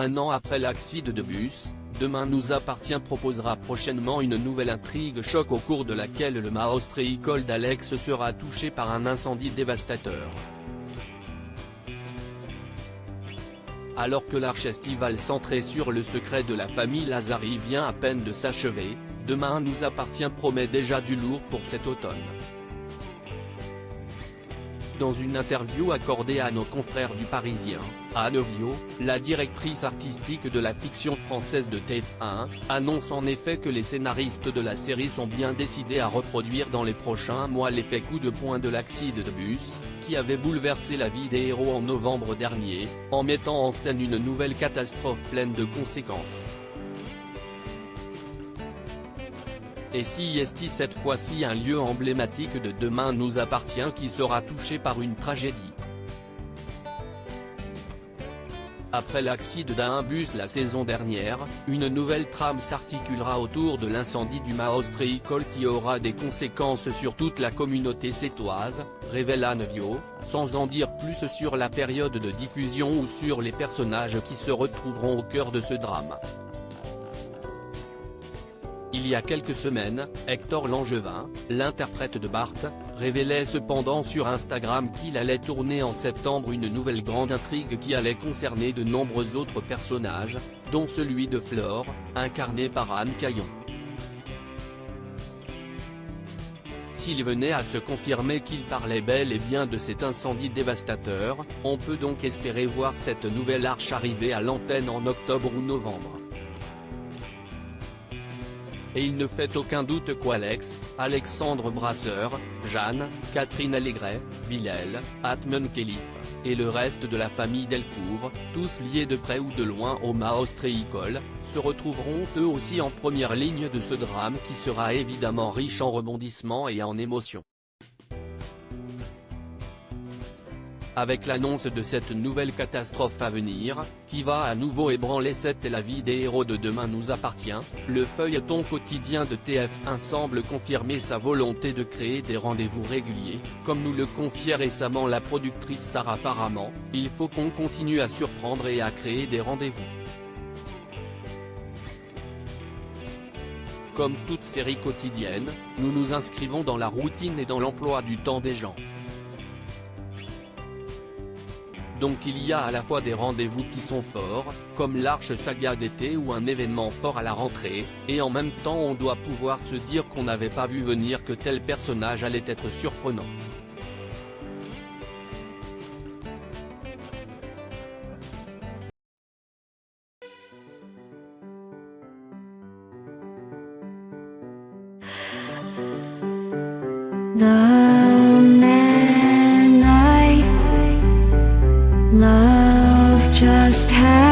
Un an après l'accident de bus, Demain nous appartient proposera prochainement une nouvelle intrigue choc au cours de laquelle le Maostréicole d'Alex sera touché par un incendie dévastateur. Alors que l'arche estivale centrée sur le secret de la famille Lazari vient à peine de s'achever, Demain nous appartient promet déjà du lourd pour cet automne. Dans une interview accordée à nos confrères du Parisien, Anne Viau, la directrice artistique de la fiction française de TF1, annonce en effet que les scénaristes de la série sont bien décidés à reproduire dans les prochains mois l'effet coup de poing de l'accident de bus, qui avait bouleversé la vie des héros en novembre dernier, en mettant en scène une nouvelle catastrophe pleine de conséquences. Et si est cette fois-ci un lieu emblématique de Demain nous appartient qui sera touché par une tragédie. Après l'accident d'un bus la saison dernière, une nouvelle trame s'articulera autour de l'incendie du Maostréicole qui aura des conséquences sur toute la communauté sétoise, révèle Anne Viau, sans en dire plus sur la période de diffusion ou sur les personnages qui se retrouveront au cœur de ce drame. Il y a quelques semaines, Hector Langevin, l'interprète de Bart, révélait cependant sur Instagram qu'il allait tourner en septembre une nouvelle grande intrigue qui allait concerner de nombreux autres personnages, dont celui de Flore, incarné par Anne Caillon. S'il venait à se confirmer qu'il parlait bel et bien de cet incendie dévastateur, on peut donc espérer voir cette nouvelle arche arriver à l'antenne en octobre ou novembre. Et il ne fait aucun doute qu'Alex, Alexandre Brasseur, Jeanne, Catherine Allégret, Bilal, Atman Khelif, et le reste de la famille Delcourt, tous liés de près ou de loin au Maostréicole, se retrouveront eux aussi en première ligne de ce drame qui sera évidemment riche en rebondissements et en émotions. Avec l'annonce de cette nouvelle catastrophe à venir, qui va à nouveau ébranler la vie des héros de Demain nous appartient, le feuilleton quotidien de TF1 semble confirmer sa volonté de créer des rendez-vous réguliers, comme nous le confiait récemment la productrice Sarah Faraman, il faut qu'on continue à surprendre et à créer des rendez-vous. Comme toute série quotidienne, nous nous inscrivons dans la routine et dans l'emploi du temps des gens. Donc il y a à la fois des rendez-vous qui sont forts, comme l'Arche Saga d'été ou un événement fort à la rentrée, et en même temps on doit pouvoir se dire qu'on n'avait pas vu venir que tel personnage allait être surprenant. Love just has